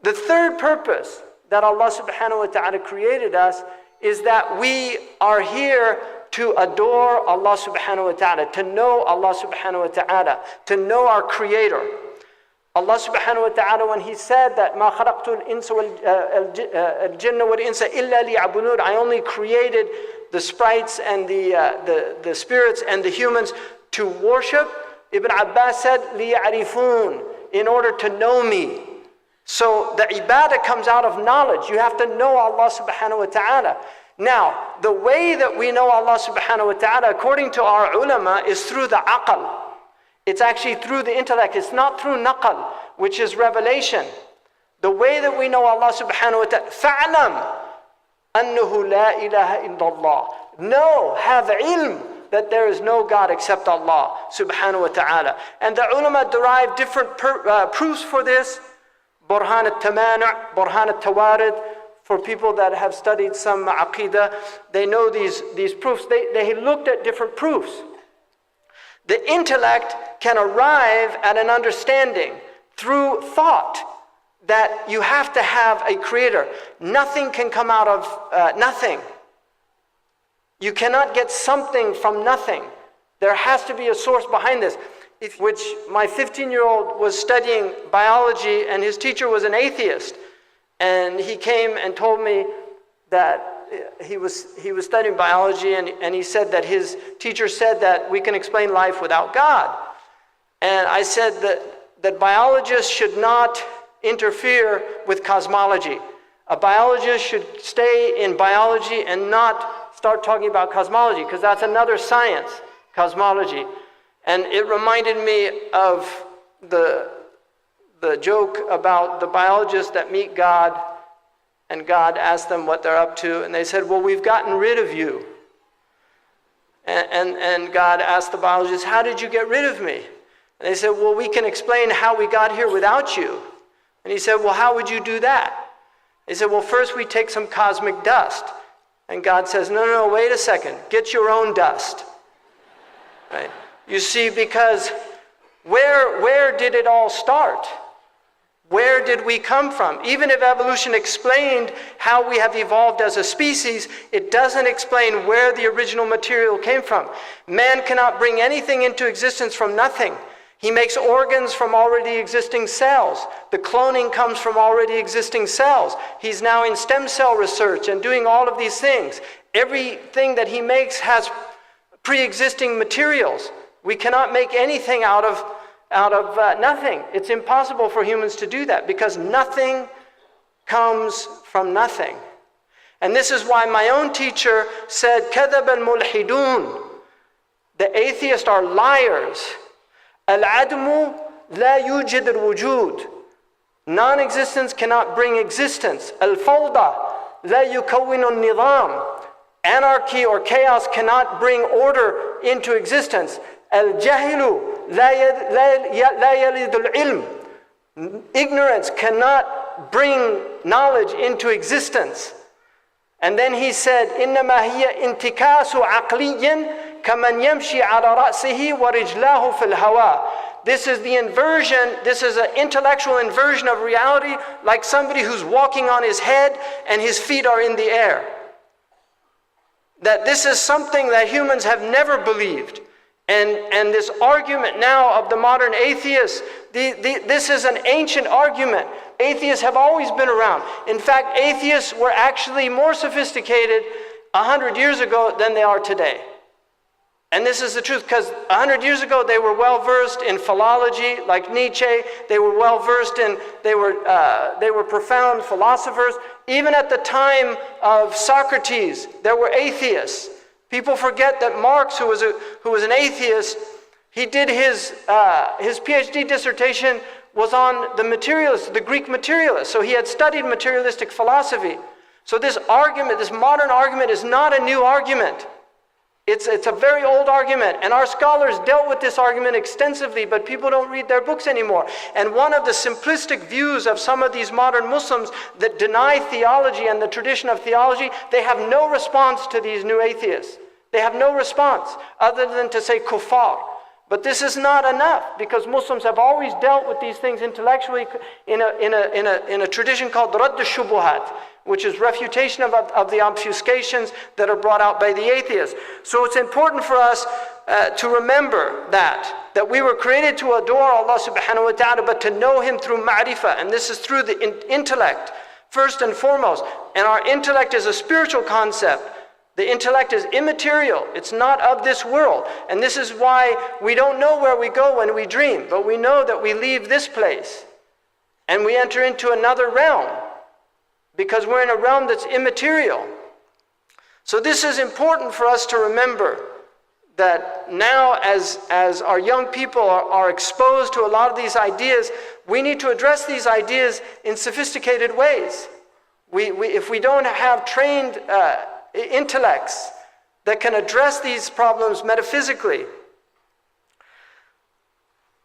The third purpose that Allah subhanahu wa ta'ala created us is that we are here to adore Allah subhanahu wa ta'ala, to know Allah subhanahu wa ta'ala, to know our Creator. Allah subhanahu wa ta'ala, when He said that مَا خَلَقْتُ الْإِنسَ وَالْجِنَّ وَالْإِنسَ إِلَّا لِيَعْبُدُونَ, I only created the sprites and the spirits and the humans to worship. Ibn Abbas said, لِيَعْرِفُونَ, in order to know me. So the ibadah comes out of knowledge. You have to know Allah subhanahu wa ta'ala. Now, the way that we know Allah subhanahu wa ta'ala, according to our ulama, is through the aql. It's actually through the intellect. It's not through naql, which is revelation. The way that we know Allah subhanahu wa ta'ala, فَعْلَمْ أَنَّهُ لَا إِلَهَ إِلَّا اللَّهِ. Know, have ilm, that there is no God except Allah subhanahu wa ta'ala. And the ulama derive different proofs for this. Burhan al-Tamanu', Burhan al-Tawarid. For people that have studied some aqidah, they know these proofs. They looked at different proofs. The intellect can arrive at an understanding through thought that you have to have a creator. Nothing can come out of nothing. You cannot get something from nothing. There has to be a source behind this. Which my 15-year-old was studying biology, and his teacher was an atheist. And he came and told me that he was studying biology, and he said that his teacher said that we can explain life without God. And I said that biologists should not interfere with cosmology. A biologist should stay in biology and not start talking about cosmology, because that's another science, cosmology. And it reminded me of the joke about the biologists that meet God, and God asked them what they're up to, and they said, well, we've gotten rid of you. And God asked the biologists, how did you get rid of me? And they said, well, we can explain how we got here without you. And he said, well, how would you do that? They said, well, first we take some cosmic dust. And God says, no, wait a second, get your own dust. Right? You see, because where did it all start? Where did we come from? Even if evolution explained how we have evolved as a species, it doesn't explain where the original material came from. Man cannot bring anything into existence from nothing. He makes organs from already existing cells. The cloning comes from already existing cells. He's now in stem cell research and doing all of these things. Everything that he makes has pre-existing materials. We cannot make anything out of nothing. It's impossible for humans to do that, because nothing comes from nothing. And this is why my own teacher said, كَذَبَ الْمُلْحِدُونَ, the atheists are liars. الْعَدْمُ لَا يُوجِدُ الْوُجُودِ, non-existence cannot bring existence. الْفَوْضَى لَا يُكَوِّنُ النِّظَامِ, anarchy or chaos cannot bring order into existence. الْجَهِلُ لَا يَلِدُ الْعِلْمِ, ignorance cannot bring knowledge into existence. And then he said, إِنَّمَا هِيَ انْتِكَاسُ عَقْلِيٍّ كَمَنْ يَمْشِي عَلَى رَأْسِهِ وَرِجْلَاهُ فِي الْهَوَىٰ. This is the inversion, this is an intellectual inversion of reality, like somebody who's walking on his head and his feet are in the air. That this is something that humans have never believed. And this argument now of the modern atheists, this is an ancient argument. Atheists have always been around. In fact, atheists were actually more sophisticated 100 years ago than they are today. And this is the truth, because 100 years ago they were well versed in philology, like Nietzsche. They were well versed in, they were profound philosophers. Even at the time of Socrates, there were atheists. People forget that Marx, who was an atheist, he did his PhD dissertation was on the materialists, the Greek materialists. So he had studied materialistic philosophy. So this argument, this modern argument, is not a new argument. It's a very old argument, and our scholars dealt with this argument extensively, but people don't read their books anymore. And one of the simplistic views of some of these modern Muslims that deny theology and the tradition of theology, they have no response to these new atheists. They have no response other than to say kuffar. But this is not enough, because Muslims have always dealt with these things intellectually in a tradition called Radd al-Shubuhat, which is refutation of the obfuscations that are brought out by the atheists. So it's important for us to remember that we were created to adore Allah subhanahu wa ta'ala, but to know Him through ma'rifah, and this is through the intellect, first and foremost. And our intellect is a spiritual concept. The intellect is immaterial. It's not of this world. And this is why we don't know where we go when we dream, but we know that we leave this place and we enter into another realm, because we're in a realm that's immaterial. So this is important for us to remember, that now as our young people are exposed to a lot of these ideas, we need to address these ideas in sophisticated ways. If we don't have trained intellects that can address these problems metaphysically,